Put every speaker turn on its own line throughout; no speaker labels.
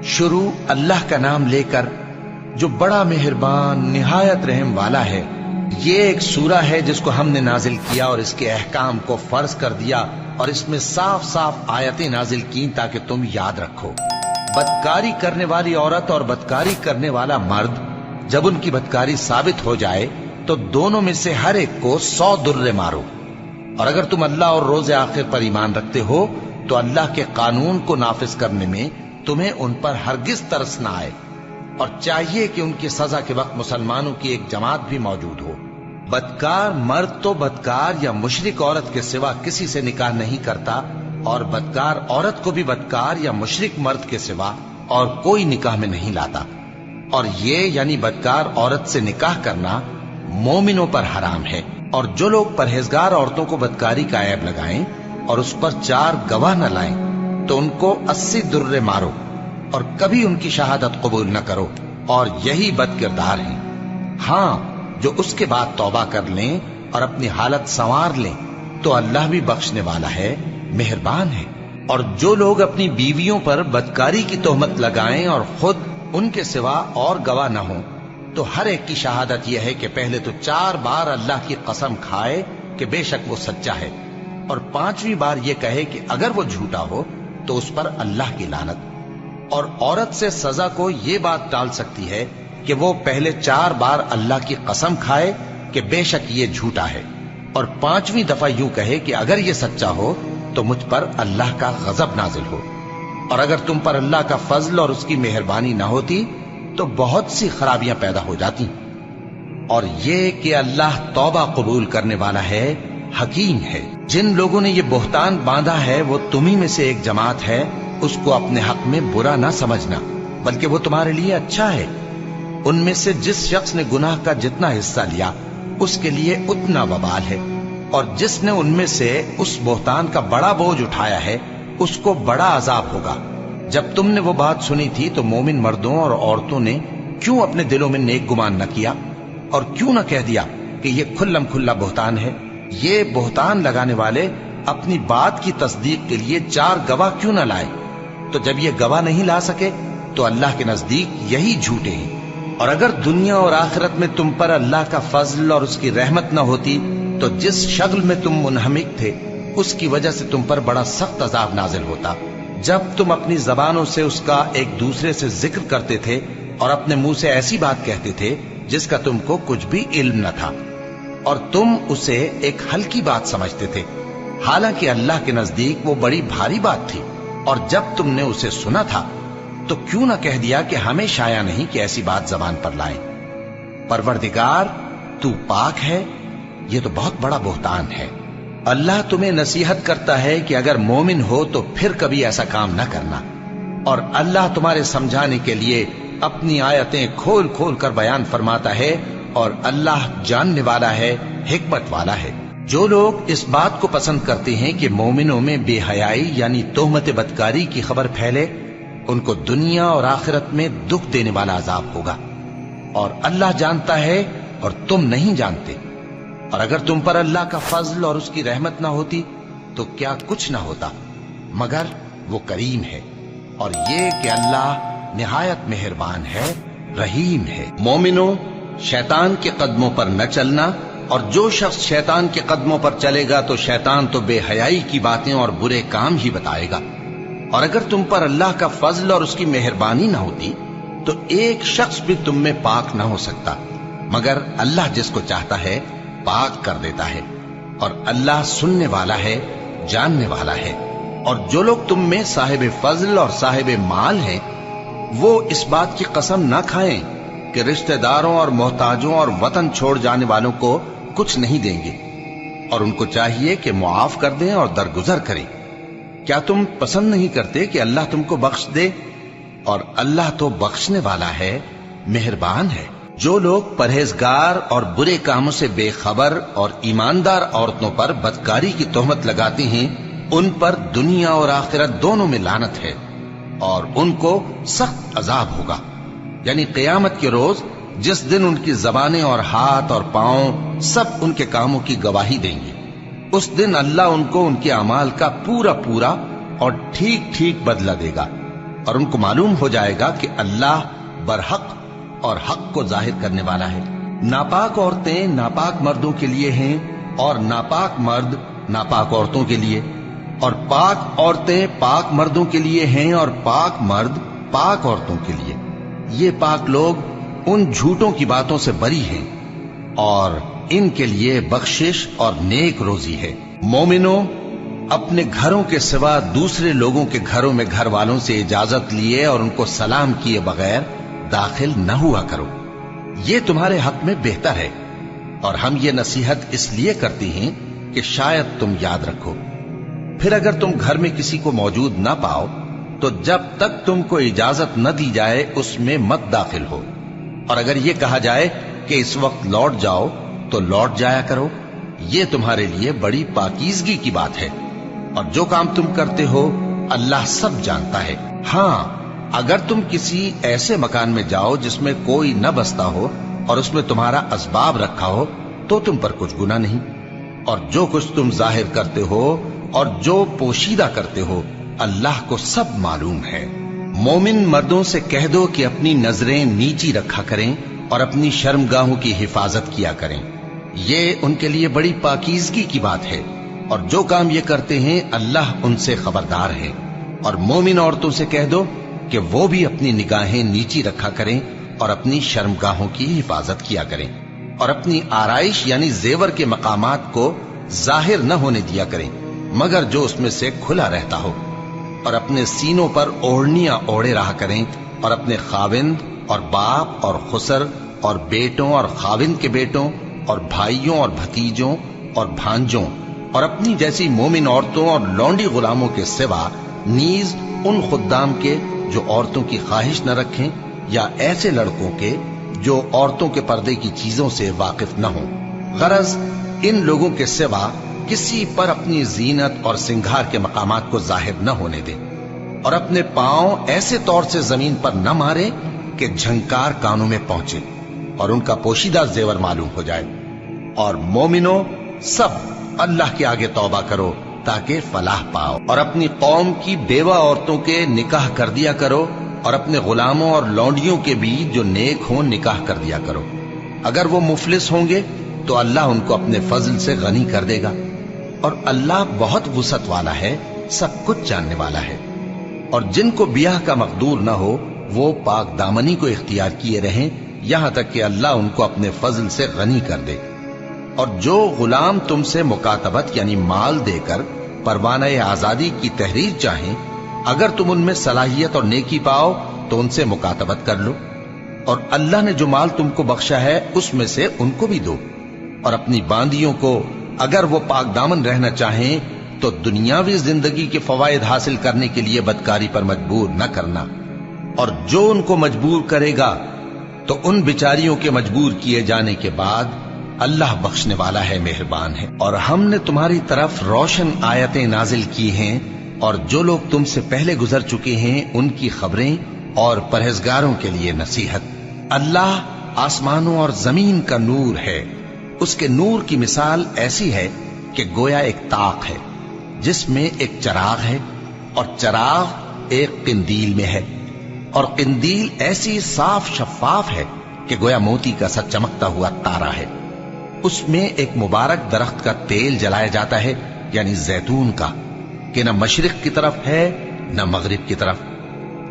شروع اللہ کا نام لے کر جو بڑا مہربان نہایت رحم والا ہے۔ یہ ایک سورہ ہے جس کو ہم نے نازل کیا اور اس کے احکام کو فرض کر دیا اور اس میں صاف صاف آیتیں نازل کی تاکہ تم یاد رکھو۔ بدکاری کرنے والی عورت اور بدکاری کرنے والا مرد جب ان کی بدکاری ثابت ہو جائے تو دونوں میں سے ہر ایک کو 100 درے مارو۔ اور اگر تم اللہ اور روز آخر پر ایمان رکھتے ہو تو اللہ کے قانون کو نافذ کرنے میں تمہیں ان پر ہرگز ترس نہ آئے، اور چاہیے کہ ان کی سزا کے وقت مسلمانوں کی ایک جماعت بھی موجود ہو۔ بدکار مرد تو بدکار یا مشرک عورت کے سوا کسی سے نکاح نہیں کرتا، اور بدکار عورت کو بھی بدکار یا مشرک مرد کے سوا اور کوئی نکاح میں نہیں لاتا۔ اور یہ یعنی بدکار عورت سے نکاح کرنا مومنوں پر حرام ہے۔ اور جو لوگ پرہیزگار عورتوں کو بدکاری کا عیب لگائیں اور اس پر 4 گواہ نہ لائیں تو ان کو 80 درے مارو اور کبھی ان کی شہادت قبول نہ کرو، اور یہی بد کردار ہیں۔ ہاں، جو اس کے بعد توبہ کر لیں اور اپنی حالت سنوار لیں تو اللہ بھی بخشنے والا ہے، مہربان ہے۔ اور جو لوگ اپنی بیویوں پر بدکاری کی تہمت لگائیں اور خود ان کے سوا اور گواہ نہ ہوں تو ہر ایک کی شہادت یہ ہے کہ پہلے تو 4 بار اللہ کی قسم کھائے کہ بے شک وہ سچا ہے، اور 5ویں بار یہ کہے کہ اگر وہ جھوٹا ہو تو اس پر اللہ کی لعنت۔ اور عورت سے سزا کو یہ بات ٹال سکتی ہے کہ وہ پہلے 4 بار اللہ کی قسم کھائے کہ بے شک یہ جھوٹا ہے، اور 5ویں دفعہ یوں کہے کہ اگر یہ سچا ہو تو مجھ پر اللہ کا غضب نازل ہو۔ اور اگر تم پر اللہ کا فضل اور اس کی مہربانی نہ ہوتی تو بہت سی خرابیاں پیدا ہو جاتی۔ اور یہ کہ اللہ توبہ قبول کرنے والا ہے، حکیم ہے۔ جن لوگوں نے یہ بہتان باندھا ہے وہ تمہیں میں سے ایک جماعت ہے، اس کو اپنے حق میں برا نہ سمجھنا، بلکہ وہ تمہارے لیے اچھا ہے۔ ان میں سے جس شخص نے گناہ کا جتنا حصہ لیا اس کے لیے اتنا وبال ہے، اور جس نے ان میں سے اس بہتان کا بڑا بوجھ اٹھایا ہے اس کو بڑا عذاب ہوگا۔ جب تم نے وہ بات سنی تھی تو مومن مردوں اور عورتوں نے کیوں اپنے دلوں میں نیک گمان نہ کیا، اور کیوں نہ کہہ دیا کہ یہ کھلم کھلا بہتان ہے؟ یہ بہتان لگانے والے اپنی بات کی تصدیق کے لیے 4 گواہ کیوں نہ لائے؟ تو جب یہ گواہ نہیں لا سکے تو اللہ کے نزدیک یہی جھوٹے ہیں۔ اور اگر دنیا اور آخرت میں تم پر اللہ کا فضل اور اس کی رحمت نہ ہوتی تو جس شغل میں تم منہمک تھے اس کی وجہ سے تم پر بڑا سخت عذاب نازل ہوتا، جب تم اپنی زبانوں سے اس کا ایک دوسرے سے ذکر کرتے تھے اور اپنے منہ سے ایسی بات کہتے تھے جس کا تم کو کچھ بھی علم نہ تھا، اور تم اسے ایک ہلکی بات سمجھتے تھے، حالانکہ اللہ کے نزدیک وہ بڑی بھاری بات تھی۔ اور جب تم نے اسے سنا تھا تو کیوں نہ کہہ دیا کہ ہمیں شایع نہیں کہ ایسی بات زبان پر لائیں؟ پروردگار تو پاک ہے، یہ تو بہت بڑا بہتان ہے۔ اللہ تمہیں نصیحت کرتا ہے کہ اگر مومن ہو تو پھر کبھی ایسا کام نہ کرنا، اور اللہ تمہارے سمجھانے کے لیے اپنی آیتیں کھول کھول کر بیان فرماتا ہے، اور اللہ جاننے والا ہے، حکمت والا ہے۔ جو لوگ اس بات کو پسند کرتے ہیں کہ مومنوں میں بے حیائی یعنی تہمت بدکاری کی خبر پھیلے، ان کو دنیا اور آخرت میں دکھ دینے والا عذاب ہوگا، اور اللہ جانتا ہے اور تم نہیں جانتے۔ اور اگر تم پر اللہ کا فضل اور اس کی رحمت نہ ہوتی تو کیا کچھ نہ ہوتا، مگر وہ کریم ہے، اور یہ کہ اللہ نہایت مہربان ہے، رحیم ہے۔ مومنوں، شیطان کے قدموں پر نہ چلنا، اور جو شخص شیطان کے قدموں پر چلے گا تو شیطان تو بے حیائی کی باتیں اور برے کام ہی بتائے گا۔ اور اگر تم پر اللہ کا فضل اور اس کی مہربانی نہ ہوتی تو ایک شخص بھی تم میں پاک نہ ہو سکتا، مگر اللہ جس کو چاہتا ہے پاک کر دیتا ہے، اور اللہ سننے والا ہے، جاننے والا ہے۔ اور جو لوگ تم میں صاحب فضل اور صاحب مال ہیں وہ اس بات کی قسم نہ کھائیں کہ رشتہ داروں اور محتاجوں اور وطن چھوڑ جانے والوں کو کچھ نہیں دیں گے، اور ان کو چاہیے کہ معاف کر دیں اور درگزر کریں۔ کیا تم پسند نہیں کرتے کہ اللہ تم کو بخش دے؟ اور اللہ تو بخشنے والا ہے، مہربان ہے۔ جو لوگ پرہیزگار اور برے کاموں سے بے خبر اور ایماندار عورتوں پر بدکاری کی تہمت لگاتے ہیں ان پر دنیا اور آخرت دونوں میں لعنت ہے، اور ان کو سخت عذاب ہوگا، یعنی قیامت کے روز جس دن ان کی زبانیں اور ہاتھ اور پاؤں سب ان کے کاموں کی گواہی دیں گے۔ اس دن اللہ ان کو ان کے اعمال کا پورا پورا اور ٹھیک ٹھیک بدلہ دے گا، اور ان کو معلوم ہو جائے گا کہ اللہ برحق اور حق کو ظاہر کرنے والا ہے۔ ناپاک عورتیں ناپاک مردوں کے لیے ہیں اور ناپاک مرد ناپاک عورتوں کے لیے، اور پاک عورتیں پاک مردوں کے لیے ہیں اور پاک مرد پاک عورتوں کے لیے۔ یہ پاک لوگ ان جھوٹوں کی باتوں سے بری ہیں اور ان کے لیے بخشش اور نیک روزی ہے۔ مومنوں، اپنے گھروں کے سوا دوسرے لوگوں کے گھروں میں گھر والوں سے اجازت لیے اور ان کو سلام کیے بغیر داخل نہ ہوا کرو، یہ تمہارے حق میں بہتر ہے، اور ہم یہ نصیحت اس لیے کرتے ہیں کہ شاید تم یاد رکھو۔ پھر اگر تم گھر میں کسی کو موجود نہ پاؤ تو جب تک تم کو اجازت نہ دی جائے اس میں مت داخل ہو، اور اگر یہ کہا جائے کہ اس وقت لوٹ جاؤ تو لوٹ جایا کرو، یہ تمہارے لیے بڑی پاکیزگی کی بات ہے، اور جو کام تم کرتے ہو اللہ سب جانتا ہے۔ ہاں، اگر تم کسی ایسے مکان میں جاؤ جس میں کوئی نہ بستا ہو اور اس میں تمہارا اسباب رکھا ہو تو تم پر کچھ گناہ نہیں، اور جو کچھ تم ظاہر کرتے ہو اور جو پوشیدہ کرتے ہو اللہ کو سب معلوم ہے۔ مومن مردوں سے کہہ دو کہ اپنی نظریں نیچی رکھا کریں اور اپنی شرمگاہوں کی حفاظت کیا کریں، یہ ان کے لیے بڑی پاکیزگی کی بات ہے، اور جو کام یہ کرتے ہیں اللہ ان سے خبردار ہے۔ اور مومن عورتوں سے کہہ دو کہ وہ بھی اپنی نگاہیں نیچی رکھا کریں اور اپنی شرمگاہوں کی حفاظت کیا کریں، اور اپنی آرائش یعنی زیور کے مقامات کو ظاہر نہ ہونے دیا کریں مگر جو اس میں سے کھلا رہتا ہو، اور اپنے سینوں پر اوڑھنیاں اوڑھے رہا کریں، اور اپنے خاوند اور باپ اور خسر اور بیٹوں اور خاوند کے بیٹوں اور بھائیوں اور بھتیجوں اور بھانجوں اور اپنی جیسی مومن عورتوں اور لونڈی غلاموں کے سوا نیز ان خدام کے جو عورتوں کی خواہش نہ رکھیں، یا ایسے لڑکوں کے جو عورتوں کے پردے کی چیزوں سے واقف نہ ہوں۔ غرض ان لوگوں کے سوا کسی پر اپنی زینت اور سنگھار کے مقامات کو ظاہر نہ ہونے دیں، اور اپنے پاؤں ایسے طور سے زمین پر نہ مارے کہ جھنکار کانوں میں پہنچے اور ان کا پوشیدہ زیور معلوم ہو جائے۔ اور مومنوں، سب اللہ کے آگے توبہ کرو تاکہ فلاح پاؤ، اور اپنی قوم کی بیوہ عورتوں کے نکاح کر دیا کرو، اور اپنے غلاموں اور لونڈیوں کے بھی جو نیک ہوں نکاح کر دیا کرو۔ اگر وہ مفلس ہوں گے تو اللہ ان کو اپنے فضل سے غنی کر دے گا، اور اللہ بہت وسعت والا ہے، سب کچھ جاننے والا ہے۔ اور جن کو بیاہ کا مقدور نہ ہو وہ پاک دامنی کو اختیار کیے رہیں یہاں تک کہ اللہ ان کو اپنے فضل سے غنی کر دے۔ اور جو غلام تم سے مکاتبت یعنی مال دے کر پروانہ آزادی کی تحریر چاہیں، اگر تم ان میں صلاحیت اور نیکی پاؤ تو ان سے مکاتبت کر لو، اور اللہ نے جو مال تم کو بخشا ہے اس میں سے ان کو بھی دو۔ اور اپنی باندیوں کو اگر وہ پاک دامن رہنا چاہیں تو دنیاوی زندگی کے فوائد حاصل کرنے کے لیے بدکاری پر مجبور نہ کرنا، اور جو ان کو مجبور کرے گا تو ان بیچاریوں کے مجبور کیے جانے کے بعد اللہ بخشنے والا ہے، مہربان ہے۔ اور ہم نے تمہاری طرف روشن آیتیں نازل کی ہیں، اور جو لوگ تم سے پہلے گزر چکے ہیں ان کی خبریں اور پرہیزگاروں کے لیے نصیحت۔ اللہ آسمانوں اور زمین کا نور ہے، اس کے نور کی مثال ایسی ہے کہ گویا ایک طاق ہے جس میں ایک چراغ ہے، اور چراغ ایک قندیل میں ہے، اور قندیل ایسی صاف شفاف ہے کہ گویا موتی کا سا چمکتا ہوا تارا ہے۔ اس میں ایک مبارک درخت کا تیل جلایا جاتا ہے یعنی زیتون کا، کہ نہ مشرق کی طرف ہے نہ مغرب کی طرف۔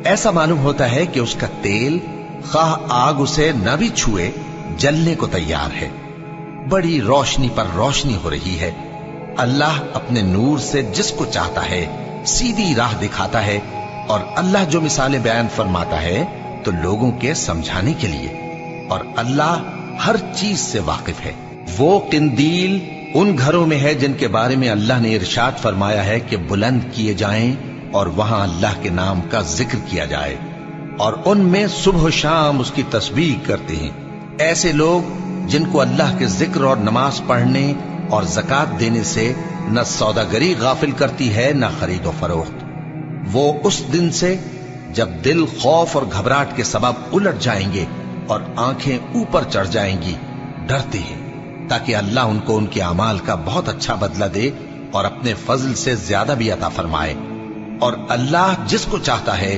ایسا معلوم ہوتا ہے کہ اس کا تیل خواہ آگ اسے نہ بھی چھوئے جلنے کو تیار ہے، بڑی روشنی پر روشنی ہو رہی ہے۔ اللہ اپنے نور سے جس کو چاہتا ہے سیدھی راہ دکھاتا ہے، اور اللہ جو مثالیں بیان فرماتا ہے تو لوگوں کے سمجھانے کے لیے، اور اللہ ہر چیز سے واقف ہے۔ وہ قندیل ان گھروں میں ہے جن کے بارے میں اللہ نے ارشاد فرمایا ہے کہ بلند کیے جائیں اور وہاں اللہ کے نام کا ذکر کیا جائے، اور ان میں صبح و شام اس کی تسبیح کرتے ہیں۔ ایسے لوگ جن کو اللہ کے ذکر اور نماز پڑھنے اور زکوٰۃ دینے سے نہ سوداگری غافل کرتی ہے نہ خرید و فروخت، وہ اس دن سے جب دل خوف اور گھبراہٹ کے سبب الٹ جائیں گے اور آنکھیں اوپر چڑھ جائیں گی ڈرتے ہیں، تاکہ اللہ ان کو ان کے اعمال کا بہت اچھا بدلہ دے اور اپنے فضل سے زیادہ بھی عطا فرمائے۔ اور اللہ جس کو چاہتا ہے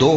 2